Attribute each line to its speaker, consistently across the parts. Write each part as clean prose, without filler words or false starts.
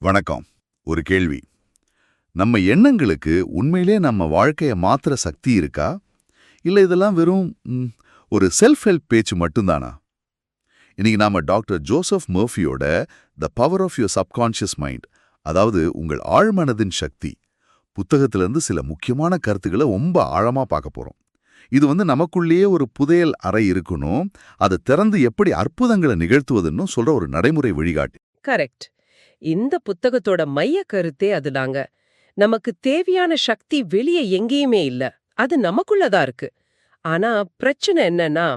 Speaker 1: வணக்கம். ஒரு கேள்வி. நம்ம எண்ணங்களுக்கு உண்மையிலே நம்ம வாழ்க்கைய மாத்துற சக்தி இருக்கா? இல்ல இதெல்லாம் வெறும் ஒரு செல்ஃப் ஹெல்ப் பேச்சு மட்டும்தானா? இன்னைக்கு நாம டாக்டர் ஜோசப் மர்ஃபியோட the power of your subconscious mind, அதாவது உங்கள் ஆழ்மனதின் சக்தி புத்தகத்திலிருந்து சில முக்கியமான கருத்துக்களை ரொம்ப ஆழமா பார்க்க போறோம். இது நமக்குள்ளேயே ஒரு புதையல் அறை இருக்கணும், அதை திறந்து எப்படி அற்புதங்களை நிகழ்த்துவதுன்னு சொல்ற ஒரு நடைமுறை வழிகாட்டி.
Speaker 2: கரெக்ட். இந்த புத்தகத்தோட மைய கருத்தே அதுதாங்க. நமக்கு தேவையான சக்தி வெளியே எங்கேயுமே இல்ல. அது நமக்குள்ளதான் இருக்கு. ஆனா பிரச்சனை என்னன்னா,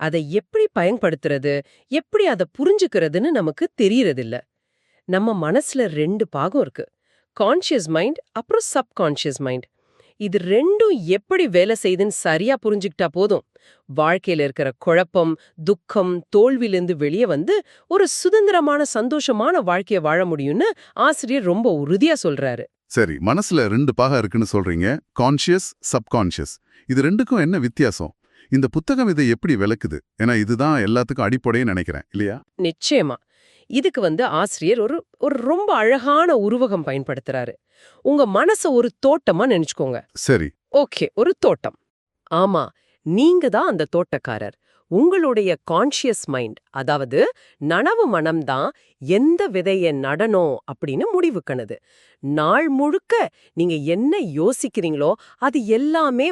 Speaker 2: அதை எப்படி பயன்படுத்துறது, எப்படி அதை புரிஞ்சுக்கிறதுன்னு நமக்கு தெரியறதில்ல. நம்ம மனசுல ரெண்டு பாகம் இருக்கு. கான்ஷியஸ் மைண்ட் அப்புறம் சப்கான்ஷியஸ் மைண்ட். இது ரெண்டும் எப்படி வேலை செய்யுதுன்னு சரியா புரிஞ்சுக்கிட்டா போதும். வாழ்க்கையில இருக்கிற குழப்பம், துக்கம், தோல்வியிலிருந்து வெளியே ஒரு சுதந்திரமான சந்தோஷமான வாழ்க்கைய வாழ முடியும்னு ஆசிரியர் ரொம்ப உறுதியா சொல்றாரு.
Speaker 1: சரி, மனசுல ரெண்டு பாகம் இருக்குன்னு சொல்றீங்க. Conscious, subconscious. இது ரெண்டுக்கும் என்ன வித்தியாசம்? இந்த புத்தகம் இதை எப்படி விளக்குது? ஏன்னா இதுதான் எல்லாத்துக்கும் அடிப்படைன்னு நினைக்கிறேன், இல்லையா?
Speaker 2: நிச்சயமா. இதுக்கு ஆசிரியர் ஒரு ஒரு ரொம்ப அழகான உருவகம் பயன்படுத்துறாரு. உங்க மனச ஒரு தோட்டமா நினைச்சுக்கோங்க.
Speaker 1: சரி.
Speaker 2: ஓகே, ஒரு தோட்டம். ஆமா, நீங்க தான் அந்த தோட்டக்காரர். உங்களுடைய கான்ஷியஸ் மைண்ட், அதாவது நனவு மனம்தான் எந்த விதைய நடணும் அப்படின்னு முடிவுக்கணுது. நாள் முழுக்க நீங்க என்ன யோசிக்கிறீங்களோ அது எல்லாமே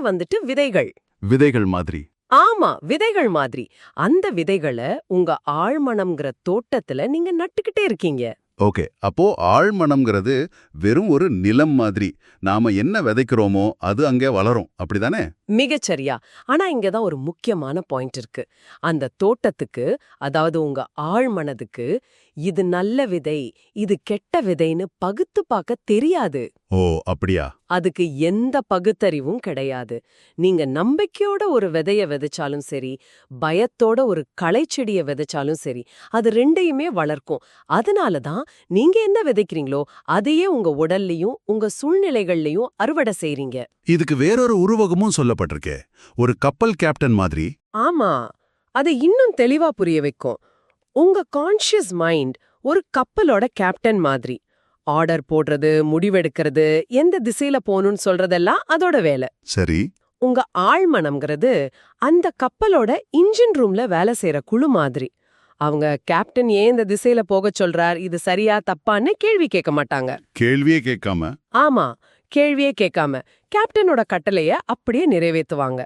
Speaker 2: விதைகள்.
Speaker 1: விதைகள் மாதிரி.
Speaker 2: ஆமா, விதைகள் மாதிரி. அந்த விதைகளை உங்க ஆழ்மனம்ங்கிற தோட்டத்துல நீங்க நட்டுக்கிட்டே இருக்கீங்க.
Speaker 1: ஓகே, அப்போ ஆழ்மனம்ங்கிறது வெறும் ஒரு நிலம் மாதிரி. நாம என்ன விதைக்கிறோமோ அது அங்கே வளரும், அப்படிதானே?
Speaker 2: மிகச்சரியா. ஆனா இங்கதான் ஒரு முக்கியமான பாயிண்ட் இருக்கு. அந்த தோட்டத்துக்கு, அதாவது உங்க ஆழ்மனதுக்கு, இது நல்ல விதை, இது கெட்ட விதைன்னு பகுத்து பார்க்க தெரியாது.
Speaker 1: ஓ, அப்படியா?
Speaker 2: அதுக்கு எந்த பகுத்தறிவும் கிடையாது. நீங்க நம்பிக்கையோட ஒரு விதைய விதைச்சாலும் சரி, பயத்தோட ஒரு களைச்செடிய விதைச்சாலும் சரி, அது ரெண்டையுமே வளர்க்கும். அதனாலதான் நீங்க என்ன விதைக்கிறீங்களோ அதையே உங்க உடல்லயும் உங்க சூழ்நிலைகள்லயும் அறுவடை செய்றீங்க.
Speaker 1: இதுக்கு வேறொரு உருவகமும் சொல்லப்பட்டிருக்கே, ஒரு கப்பல் கேப்டன் மாதிரி.
Speaker 2: ஆமா, அதை இன்னும் தெளிவா புரிய வைக்கும். உங்க கான்ஷியஸ் மைண்ட் ஒரு கப்பலோட கேப்டன் மாதிரி. ஆர்டர் போடுறது, முடிவெடுக்கிறது, எந்த திசையில போகணும்னு சொல்றதெல்லாம் அதோட வேலை.
Speaker 1: சரி.
Speaker 2: உங்க ஆழ்மனம்ங்கிறது அந்த கப்பலோட இன்ஜின் ரூம்ல வேலை செய்யற குழு மாதிரி. அவங்க கேப்டன் ஏன் இந்த திசையில போக சொல்றார், இது சரியா தப்பான்னு கேள்வி கேட்க மாட்டாங்க.
Speaker 1: கேள்வியே கேட்காம?
Speaker 2: ஆமா, கேள்வியே கேட்காம கேப்டனோட கட்டளைய அப்படியே நிறைவேத்துவாங்க.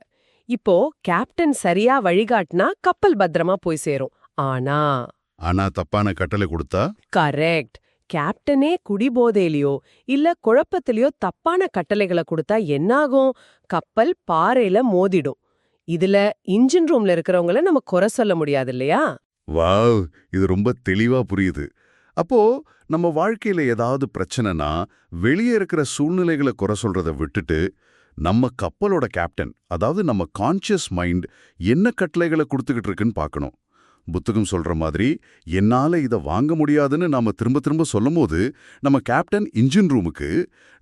Speaker 2: இப்போ கேப்டன் சரியா வழிகாட்டினா கப்பல் பத்திரமா போய் சேரும். ஆனா
Speaker 1: தப்பான கட்டளை கொடுத்தா?
Speaker 2: கரெக்ட். கேப்டனே குடிபோதையிலயோ இல்ல குழப்பத்திலயோ தப்பான கட்டளைகளை கொடுத்தா என்னாகும்? கப்பல் பாறையில மோதிடும். இதுல இன்ஜின் ரூம்ல இருக்கிறவங்கள நம்ம குறை சொல்ல முடியாது இல்லையா?
Speaker 1: வாவ், இது ரொம்ப தெளிவா புரியுது. அப்போ நம்ம வாழ்க்கையில ஏதாவது பிரச்சனைனா வெளியே இருக்கிற சூழ்நிலைகளை குறை சொல்றதை விட்டுட்டு, நம்ம கப்பலோட கேப்டன், அதாவது நம்ம கான்ஷியஸ் மைண்ட் என்ன கட்டளைகளை கொடுத்துக்கிட்டு இருக்குன்னு பார்க்கணும். புத்தகம் சொல்ற மாதிரி, என்னால இதை வாங்க முடியாதுன்னு நாம திரும்ப திரும்ப சொல்லும்போது, நம்ம கேப்டன் இன்ஜின் ரூமுக்கு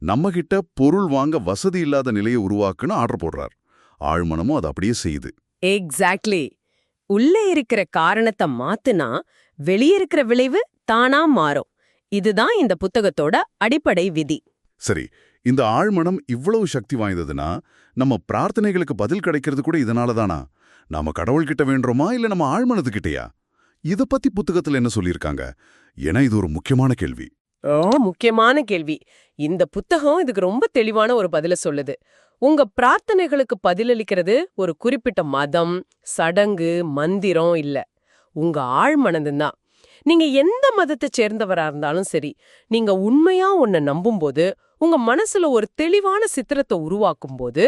Speaker 1: நம்ம கிட்ட பொருள் வாங்க வசதி இல்லாத நிலையை உருவாக்குன்னு ஆர்டர் போடுறார். ஆழ்மனமும் அது அப்படியே செய்யுது.
Speaker 2: எக்ஸாக்ட்லி. உள்ளே இருக்கிற காரணத்தை மாத்துனா வெளியே இருக்கிற விளைவு தானா மாறும். இதுதான் இந்த புத்தகத்தோட அடிப்படை விதி.
Speaker 1: சரி, இந்த ஆழ்மனம் இவ்வளவு சக்தி வாய்ந்ததுன்னா நம்ம பிரார்த்தனைகளுக்கு பதில் கிடைக்கிறது கூட இதனாலதானா? நாம கடவுள்கிட்ட வேண்டுறோமா இல்ல நம்ம ஆழ்மனத்துக்கிட்டயா? இத பத்தி புத்தகத்துல என்ன சொல்லியிருக்காங்க? ஏன்னா இது ஒரு முக்கியமான கேள்வி.
Speaker 2: முக்கியமான கேள்வி. இந்த புத்தகம் இதுக்கு ரொம்ப தெளிவான ஒரு பதில சொல்லுது. உங்க பிரார்த்தனைகளுக்கு பதிலளிக்கிறது ஒரு குறிப்பிட்ட மதம், சடங்கு, மந்திரம் இல்ல. உங்க ஆழ்மனதுதான். நீங்க எந்த மதத்தை சேர்ந்தவரா இருந்தாலும் சரி, நீங்க உண்மையா ஒன்ன நம்பும்போது, உங்க மனசுல ஒரு தெளிவான சித்திரத்தை உருவாக்கும் போது,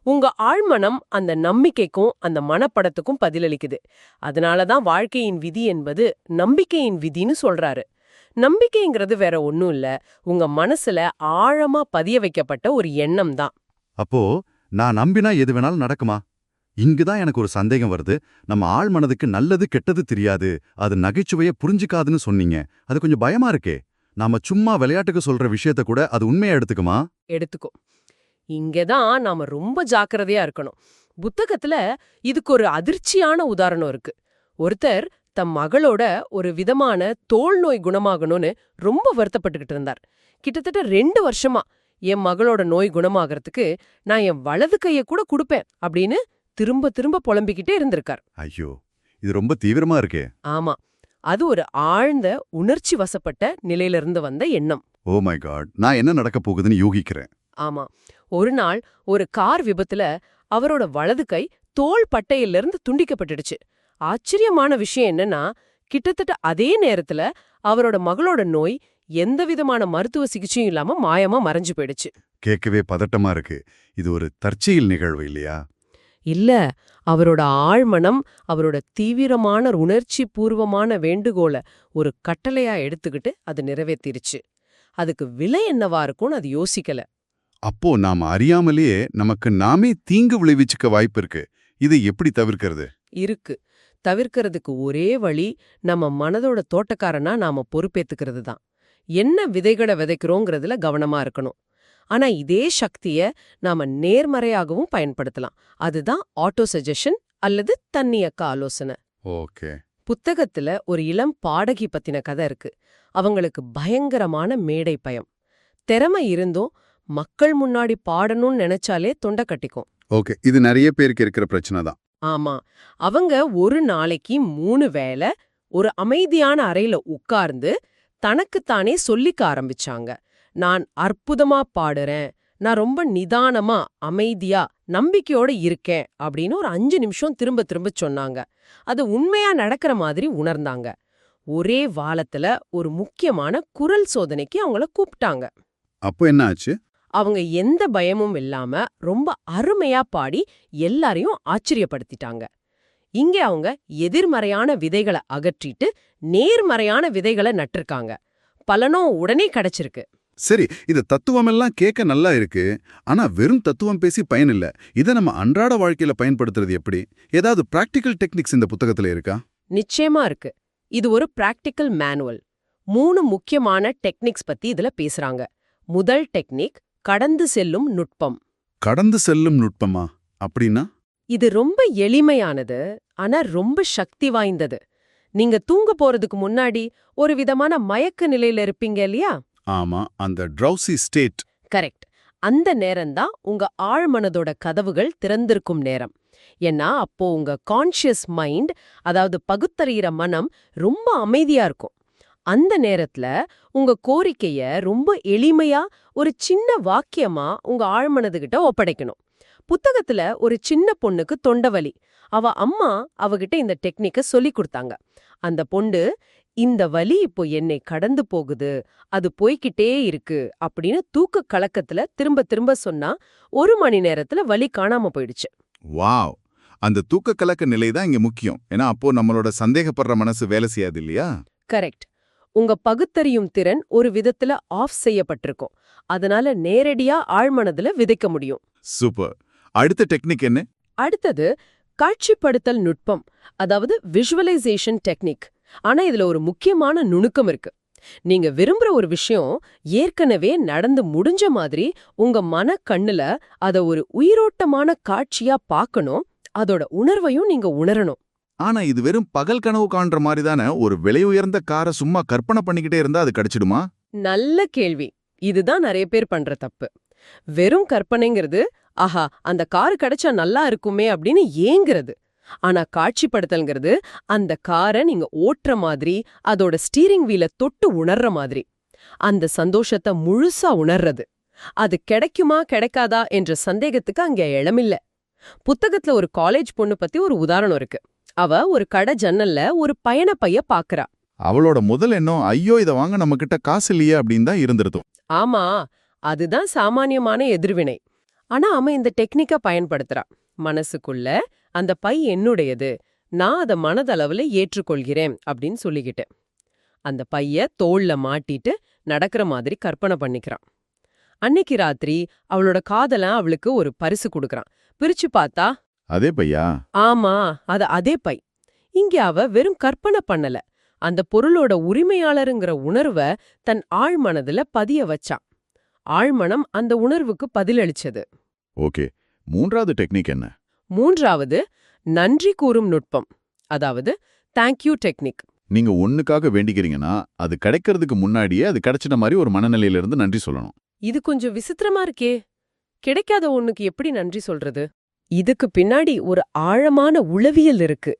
Speaker 2: உங்க ஆழ்மனம் அந்த நம்பிக்கைக்கும் அந்த மனப்படத்துக்கும் பதிலளிக்குது. அதனாலதான் வாழ்க்கையின் விதி என்பது நம்பிக்கையின் விதின்னு சொல்றாரு. நம்பிக்கைங்கிறது வேற ஒண்ணும் இல்ல, உங்க மனசுல ஆழமா பதிய வைக்கப்பட்ட ஒரு எண்ணம் தான்.
Speaker 3: அப்போ நான் நம்பினா எது வேணாலும் நடக்குமா? இங்குதான் எனக்கு ஒரு சந்தேகம் வருது. நம்ம ஆழ் மனதுக்கு நல்லது கெட்டது தெரியாது, அது நகைச்சுவைய புரிஞ்சுக்காதுன்னு சொன்னீங்க. அது கொஞ்சம் பயமா இருக்கே. நாம சும்மா விளையாட்டுக்கு சொல்ற விஷயத்த கூட அது உண்மையா எடுத்துக்குமா?
Speaker 2: எடுத்துக்கும். இங்கதான் நாம ரொம்ப ஜாக்கிரதையா இருக்கணும். புத்தகத்துல இதுக்கு ஒரு அதிர்ச்சியான உதாரணம் இருக்கு. ஒருத்தர் தம் மகளோட ஒரு விதமான தோல் நோய் குணமாகணும்னு ரொம்ப வருத்தப்பட்டுக்கிட்டு இருந்தார். கிட்டத்தட்ட 2 வருஷமா என் மகளோட நோய் குணமாகறதுக்கு நான் என் வலது கைய கூட கொடுப்பேன் அப்படின்னு திரும்ப திரும்ப புலம்பிக்கிட்டே இருந்திருக்கார்.
Speaker 3: ஐயோ, இது ரொம்ப தீவிரமா இருக்கே.
Speaker 2: ஆமா, அது ஒரு ஆழ்ந்த உணர்ச்சி வசப்பட்ட நிலையிலிருந்து வந்த எண்ணம்.
Speaker 3: ஓ மை காட், நான் என்ன நடக்க போகுதுன்னு யூகிக்கிறேன்.
Speaker 2: ஆமா, ஒரு நாள் ஒரு கார் விபத்துல அவரோட வலது கை தோள் பட்டையிலிருந்து துண்டிக்கப்பட்டுடுச்சு. ஆச்சரியமான விஷயம் என்னன்னா, கிட்டத்தட்ட அதே நேரத்துல அவரோட மகளோட நோய் எந்தவிதமான மருத்துவ சிகிச்சையும் இல்லாம மாயமா மறைஞ்சு போயிடுச்சு.
Speaker 3: கேட்கவே பதட்டமா இருக்கு. இது ஒரு தற்செயல் நிகழ்வு இல்லையா?
Speaker 2: இல்ல, அவரோட ஆழ்மனம் அவரோட தீவிரமான உணர்ச்சி பூர்வமான வேண்டுகோள ஒரு கட்டளையா எடுத்துக்கிட்டு அது நிறைவேத்திருச்சு. அதுக்கு விலை என்னவா இருக்கும்னு அது யோசிக்கல.
Speaker 3: அப்போ நாம அறியாமலேயே நமக்கு நாமே தீங்கு விளைவிச்சுக்க வாய்ப்பு இருக்கு. இதை எப்படி தவிர்க்கிறது?
Speaker 2: இருக்கு. தவிர்க்கிறதுக்கு ஒரே வழி நம்ம மனதோட தோட்டக்காரனா நாம பொறுப்பேத்துக்கிறது தான். என்ன விதைகளை விதைக்கிறோங்கிறதுல கவனமா இருக்கணும். ஆனா இதே சக்திய நாம நேர்மறையாகவும் பயன்படுத்தலாம். அதுதான் ஆட்டோ சஜஷன் அல்லது தன்னியக்க ஆலோசனை.
Speaker 3: ஓகே.
Speaker 2: புத்தகத்துல ஒரு இளம் பாடகி பத்தின கதை இருக்கு. அவங்களுக்கு பயங்கரமான மேடை பயம். திறமை இருந்தும் மக்கள் முன்னாடி பாடணும்னு நினைச்சாலே தொண்டை கட்டிக்கும்.
Speaker 3: ஓகே, இது நிறைய பேருக்கு இருக்கிற பிரச்சனை தான்.
Speaker 2: ஆமா, அவங்க ஒரு நாளைக்கு 3 வேளை ஒரு அமைதியான அறையில உட்கார்ந்து தனக்குத்தானே சொல்லிக்க ஆரம்பிச்சாங்க. நான் அற்புதமா பாடுறேன், நான் ரொம்ப நிதானமா அமைதியா நம்பிக்கையோட இருக்கேன் அப்படின்னு ஒரு 5 நிமிஷம் திரும்ப திரும்ப சொன்னாங்க. அது உண்மையா நடக்கிற மாதிரி உணர்ந்தாங்க. ஒரே வாரத்துல ஒரு முக்கியமான குரல் சோதனைக்கு அவங்கள கூப்பிட்டாங்க.
Speaker 3: அப்போ என்ன ஆச்சு?
Speaker 2: அவங்க எந்த பயமும் இல்லாம ரொம்ப அருமையா பாடி எல்லாரையும் ஆச்சரியப்படுத்திட்டாங்க. இங்க அவங்க எதிர்மறையான விதைகளை அகற்றிட்டு நேர்மறையான விதைகளை நட்டிருக்காங்க. பலனும் உடனே கிடைச்சிருக்கு.
Speaker 3: சரி, இது தத்துவமெல்லாம் கேட்க நல்லா இருக்கு. ஆனா வெறும் தத்துவம் பேசி பயன் இல்ல. இதை நம்ம அன்றாட வாழ்க்கையில பயன்படுத்துறது எப்படி? ஏதாவது பிராக்டிக்கல் டெக்னிக்ஸ் இந்த புத்தகத்துல இருக்கா?
Speaker 2: நிச்சயமா இருக்கு. இது ஒரு பிராக்டிக்கல் மேனுவல். 3 முக்கியமான டெக்னிக்ஸ் பத்தி இதுல பேசுறாங்க. முதல் டெக்னிக் கடந்து செல்லும் நுட்பம்.
Speaker 3: கடந்து செல்லும் நுட்பமா? அப்படின்னா?
Speaker 2: இது ரொம்ப எளிமையானது, ஆனா ரொம்ப சக்தி வாய்ந்தது. நீங்க தூங்க போறதுக்கு முன்னாடி ஒரு விதமான மயக்க நிலையில இருப்பீங்க இல்லையா?
Speaker 3: ஆமா, அந்த ட்ரௌசி ஸ்டேட்.
Speaker 2: கரெக்ட். அந்த நேரம்தான் உங்க ஆழ்மனதோட கதவுகள் திறந்திருக்கும் நேரம். ஏன்னா அப்போ உங்க கான்ஷியஸ் மைண்ட், அதாவது பகுத்தறிகிற மனம் ரொம்ப அமைதியா இருக்கும். அந்த நேரத்துல உங்க கோரிக்கைய ரொம்ப எளிமையா ஒரு சின்ன வாக்கியமா உங்க ஆழ்மனதுகிட்ட ஒப்படைக்கணும். புத்தகத்துல ஒரு சின்ன பொண்ணுக்கு தொண்டவலி. அவ அம்மா அவகிட்ட இந்த டெக்னிக்க சொல்லி கொடுத்தாங்க. அந்த பொண்ணு, இந்த வலி இப்போ என்னை கடந்து போகுது, அது போய்கிட்டே இருக்கு அப்படின்னு தூக்க கலக்கத்துல திரும்ப திரும்ப சொன்னா 1 மணி நேரத்துல வலி காணாம போயிடுச்சு.
Speaker 3: வாவ்! அந்த தூக்க கலக்க நிலை தான் இங்க முக்கியம். ஏன்னா அப்போ நம்மளோட சந்தேகப்படுற மனசு வேலை செய்யாது இல்லையா?
Speaker 2: கரெக்ட். உங்க பகுத்தறியும் திறன் ஒரு விதத்துல ஆஃப் செய்யப்பட்டிருக்கும். அதனால நேரடியா ஆழ்மனதுல விதைக்க முடியும்.
Speaker 3: சூப்பர். அடுத்த டெக்னிக் என்ன?
Speaker 2: அடுத்தது காட்சிப்படுத்தல் நுட்பம், அதாவது விஷுவலைசேஷன் டெக்னிக். ஆனா இதுல ஒரு முக்கியமான நுணுக்கம் இருக்கு. நீங்க விரும்புற ஒரு விஷயம் ஏற்கனவே நடந்து முடிஞ்ச மாதிரி உங்க மனக்கண்ணுல அத ஒரு உயிரோட்டமான காட்சியா பார்க்கணும். அதோட உணர்வையும் நீங்க உணரணும்.
Speaker 3: ஆனா இது வெறும் பகல் கனவு காண்ற மாதிரி தானே. ஒரு விலை உயர்ந்த காரை சும்மா கற்பனை பண்ணிக்கிட்டே இருந்தா அது கிடைச்சிடுமா?
Speaker 2: நல்ல கேள்வி. இதுதான் நிறைய பேர் பண்ற தப்பு. வெறும் கற்பனைங்கிறது, ஆஹா அந்த கார் கிடைச்சா நல்லா இருக்குமே அப்படின்னு ஏங்குறது. ஆனா காட்சிப்படுத்தல்ங்கிறது அந்த காரை நீங்க ஓட்டுற மாதிரி, அதோட ஸ்டீரிங் வீல தொட்டு உணர்ற மாதிரி, அந்த சந்தோஷத்தை முழுசா உணர்றது. அது கிடைக்குமா கிடைக்காதா என்ற சந்தேகத்துக்கு அங்க இடமில்ல. புத்தகத்துல ஒரு காலேஜ் பொண்ணு பத்தி ஒரு உதாரணம் இருக்கு. அவ ஒரு கடை ஜன்னல்ல ஒரு பயண பைய பாக்குறா.
Speaker 3: அவளோட முதல் எண்ணம், ஐயோ இதை வாங்க நம்ம கிட்ட காசு இல்லையே அப்படின்னு தான் இருந்திருக்கும்.
Speaker 2: ஆமா, அதுதான் சாமானியமான எதிர்வினை. ஆனா அவன் இந்த டெக்னிக்க பயன்படுத்துறா. மனசுக்குள்ள அந்த பை என்னுடையது, நான் அத மனதளவுல ஏற்றுக்கொள்கிறேன் அப்படின்னு சொல்லிக்கிட்டு அந்த பைய தோள்ல மாட்டிட்டு நடக்கிற மாதிரி கற்பனை பண்ணிக்கிறான். அன்னைக்கு ராத்திரி அவளோட காதலன் அவளுக்கு ஒரு பரிசு கொடுக்கறான். பிரிச்சு பார்த்தா
Speaker 3: அதே பையா?
Speaker 2: ஆமா, அதே பை. இங்க அவ வெறும் கற்பனை பண்ணல, அந்த பொருளோட உரிமையாளருங்கிற உணர்வை தன் ஆழ்மனதுல பதிய வச்சான். ஆழ்மனம் அந்த உணர்வுக்கு பதிலளிச்சது.
Speaker 3: ஓகே, மூன்றாவது டெக்னிக் என்ன?
Speaker 2: மூன்றாவது நன்றி கூறும் நுட்பம். அதாவது தேங்க்யூ டெக்னிக்.
Speaker 4: நீங்க ஒண்ணுக்காக வேண்டிக்கிறீங்கன்னா அது கிடைக்கிறதுக்கு முன்னாடியே அது கிடைச்சிட்ட மாதிரி ஒரு மனநிலையில இருந்து நன்றி சொல்லணும்.
Speaker 2: இது கொஞ்சம் விசித்திரமா இருக்கே. கிடைக்காத ஒண்ணுக்கு எப்படி நன்றி சொல்றது? இதுக்கு பின்னாடி ஒரு ஆழமான உளவியல் இருக்கு.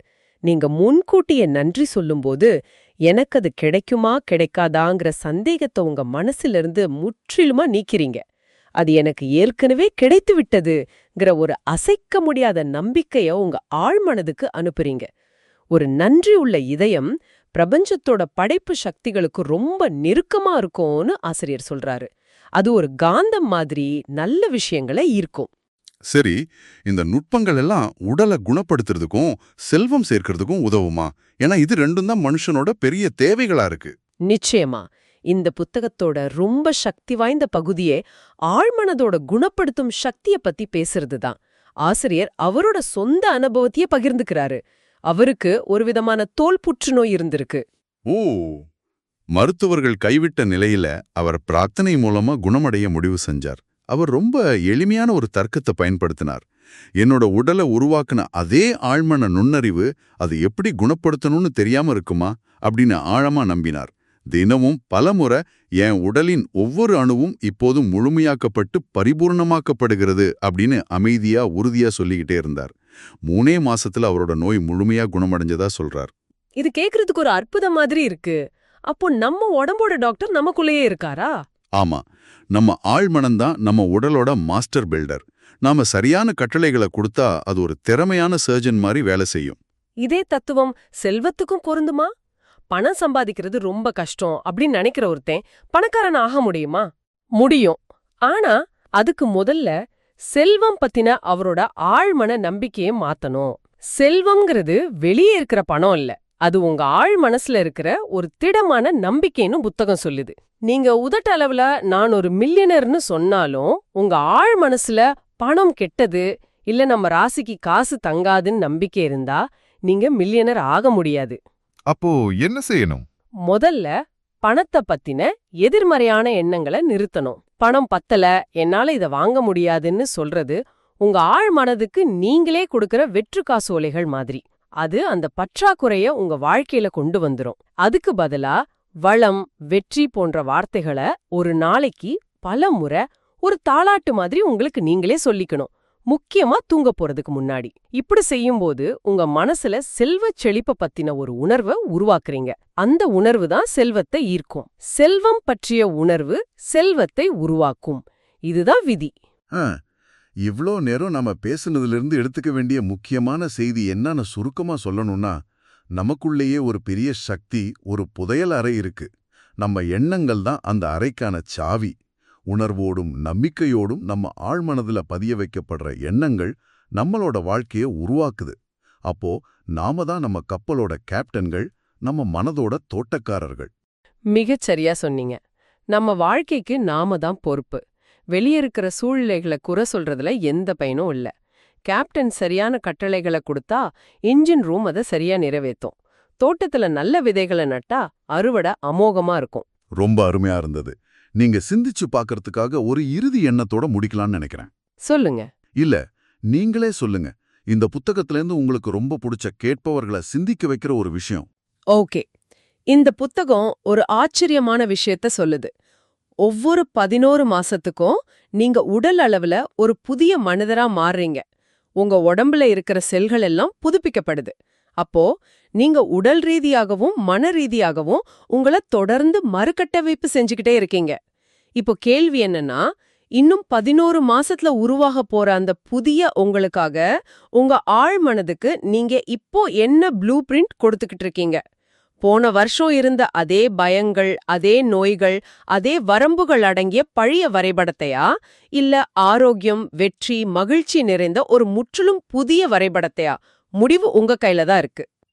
Speaker 2: நீங்க முன்கூட்டியே நன்றி சொல்லும்போது எனக்கு அது கிடைக்குமா கிடைக்காதாங்கிற சந்தேகத்தை உங்க மனசிலிருந்து முற்றிலுமா நீக்கிறீங்க. அது எனக்கு ஏற்கனவே கிடைத்து விட்டதுங்கிற ஒரு அசைக்க முடியாத நம்பிக்கைய உங்க ஆழ்மனதுக்கு அனுப்புறீங்க. ஒரு நன்றி உள்ள இதயம் பிரபஞ்சத்தோட படைப்பு சக்திகளுக்கு ரொம்ப நெருக்கமா இருக்கும்னு ஆசிரியர் சொல்றாரு. அது ஒரு காந்தம் மாதிரி நல்ல விஷயங்களை ஈர்க்கும்.
Speaker 1: சரி, இந்த நுட்பங்கள் எல்லாம் உடலை குணப்படுத்துறதுக்கும் செல்வம் சேர்க்கறதுக்கும் உதவுமா? ஏன்னா இது ரெண்டும் தான் மனுஷனோட பெரிய தேவைகளா இருக்கு.
Speaker 2: நிச்சயமா. இந்த புத்தகத்தோட ரொம்ப சக்தி வாய்ந்த பகுதியே ஆழ்மனதோட குணப்படுத்தும் சக்திய பத்தி பேசுறது தான். ஆசிரியர் அவரோட சொந்த அனுபவத்தையே பகிர்ந்துக்கிறாரு. அவருக்கு ஒரு விதமான தோல் புற்றுநோய் இருந்திருக்கு.
Speaker 1: ஓ, மருத்துவர்கள் கைவிட்ட நிலையில அவர் பிரார்த்தனை மூலமா குணமடைய முடிவு செஞ்சார். அவர் ரொம்ப எளிமையான ஒரு தர்க்கத்தை பயன்படுத்தினார். என்னோட உடலை உருவாக்குன அதே ஆழ்மன நுண்ணறிவு அது எப்படி குணப்படுத்தணும்னு தெரியாம இருக்குமா அப்படின்னு ஆழமா நம்பினார். தினமும் பலமுறை என் உடலின் ஒவ்வொரு அணுவும் இப்போதும் முழுமையாக்கப்பட்டு பரிபூர்ணமாக்கப்படுகிறது அப்படின்னு அமைதியா உறுதியா சொல்லிக்கிட்டே இருந்தார். 3 மாசத்துல அவரோட நோய் முழுமையா குணமடைஞ்சதா சொல்றார்.
Speaker 2: இது கேக்குறதுக்கு ஒரு அற்புதம் மாதிரி இருக்கு. அப்போ நம்ம உடம்போட டாக்டர் நமக்குள்ளேயே இருக்காரா?
Speaker 1: ஆமா, நம்ம ஆழ்மனம்தான் நம்ம உடலோட மாஸ்டர் பில்டர். நாம சரியான கட்டளைகளை கொடுத்தா அது ஒரு திறமையான சர்ஜன் மாதிரி வேலை செய்யும்.
Speaker 2: இதே தத்துவம் செல்வத்துக்கும் பொருந்துமா? பணம் சம்பாதிக்கிறது ரொம்ப கஷ்டம் அப்படின்னு நினைக்கிற ஒருத்தன் பணக்காரன் ஆக முடியுமா? முடியும். ஆனா அதுக்கு முதல்ல செல்வம் பத்தின அவரோட ஆழ்மன நம்பிக்கையை மாத்தணும். செல்வம்ங்கிறது வெளியே இருக்கிற பணம் இல்ல, அது உங்க ஆழ் மனசுல இருக்கிற ஒரு திடமான நம்பிக்கைன்னு புத்தகம் சொல்லுது. நீங்க உதட்ட அளவுல நான் ஒரு மில்லியனர்னு சொன்னாலும் உங்க ஆழ் மனசுல பணம் கெட்டது இல்ல நம்ம ராசிக்கு காசு தங்காதுன்னு நம்பிக்கை இருந்தா நீங்க மில்லியனர் ஆக முடியாது.
Speaker 5: அப்போ என்ன செய்யணும்?
Speaker 2: முதல்ல பணத்தை பத்தின எதிர்மறையான எண்ணங்களை நிறுத்தணும். பணம் பத்தல, என்னால இத வாங்க முடியாதுன்னு சொல்றது உங்க ஆழ் மனதுக்கு நீங்களே கொடுக்கிற வெற்று காசோலைகள் மாதிரி. அது அந்த பற்றாக்குறைய உங்க வாழ்க்கையில கொண்டு வந்துரும். அதுக்கு பதிலா வளம், வெற்றி போன்ற வார்த்தைகளை ஒரு நாளைக்கு பல முறை ஒரு தாலாட்டு மாதிரி உங்களுக்கு நீங்களே சொல்லிக்கணும். முக்கியமா தூங்க போறதுக்கு முன்னாடி. இப்படி செய்யும்போது உங்க மனசுல செல்வச் செழிப்ப பத்தின ஒரு உணர்வை உருவாக்குறீங்க. அந்த உணர்வு தான் செல்வத்தை ஈர்க்கும். செல்வம் பற்றிய உணர்வு செல்வத்தை உருவாக்கும். இதுதான் விதி.
Speaker 1: இவ்ளோ நேரம் நாம பேசுனதிலிருந்து எடுத்துக்க வேண்டிய முக்கியமான செய்தி என்னன்னு சுருக்கமா சொல்லணும்னா, நமக்குள்ளேயே ஒரு பெரிய சக்தி, ஒரு புதையல் அறை இருக்கு. நம்ம எண்ணங்கள் தான் அந்த அறைக்கான சாவி. உணர்வோடும் நம்பிக்கையோடும் நம்ம ஆழ்மனதுல பதிய வைக்கப்படுற எண்ணங்கள் நம்மளோட வாழ்க்கைய உருவாக்குது. அப்போ நாம தான் நம்ம கப்பலோட கேப்டன்கள், நம்ம மனதோட தோட்டக்காரர்கள்.
Speaker 2: மிகச் சரியா சொன்னீங்க. நம்ம வாழ்க்கைக்கு நாம தான் பொறுப்பு. வெளியே இருக்கிற சூழ்நிலைகளை குறை சொல்றதுல எந்த பயனும் இல்ல. கேப்டன் சரியான கட்டளைகளை கொடுத்தா இன்ஜின் ரூம் அதை சரியா நிறைவேற்றும். தோட்டத்துல நல்ல விதைகளை நட்டா அறுவடை அமோகமா இருக்கும்.
Speaker 1: ரொம்ப அருமையா இருந்தது. நீங்க சிந்திச்சு பார்க்கறதுக்காக ஒரு இறுதி எண்ணத்தோட முடிக்கலாம்னு நினைக்கிறேன்.
Speaker 2: சொல்லுங்க.
Speaker 1: இல்ல, நீங்களே சொல்லுங்க. இந்த புத்தகத்திலேருந்து உங்களுக்கு ரொம்ப பிடிச்ச, கேட்பவர்களை சிந்திக்க வைக்கிற ஒரு விஷயம்.
Speaker 2: ஓகே, இந்த புத்தகம் ஒரு ஆச்சரியமான விஷயத்த சொல்லுது. ஒவ்வொரு 11 மாசத்துக்கும் நீங்க உடல் அளவுல ஒரு புதிய மனிதரா மாறுறீங்க. உங்க உடம்புல இருக்கிற செல்கள் எல்லாம் புதுப்பிக்கப்படுது. அப்போ நீங்க உடல் ரீதியாகவும் மன ரீதியாகவும் உங்களை தொடர்ந்து மறுகட்டமைப்பு செஞ்சுக்கிட்டே இருக்கீங்க. இப்போ கேள்வி என்னன்னா, இன்னும் 11 மாசத்துல உருவாக போற அந்த புதிய உங்களுக்காக உங்க ஆழ்மனதுக்கு நீங்க இப்போ என்ன ப்ளூ பிரிண்ட் கொடுத்துக்கிட்டு இருக்கீங்க? போன வருஷம் இருந்த அதே பயங்கள், அதே நோய்கள், அதே வரம்புகள் அடங்கிய பழைய வரைபடத்தையா, இல்ல ஆரோக்கியம், வெற்றி, மகிழ்ச்சி நிறைந்த ஒரு முற்றிலும் புதிய வரைபடத்தையா? முடிவு உங்க கையில தான் இருக்கு.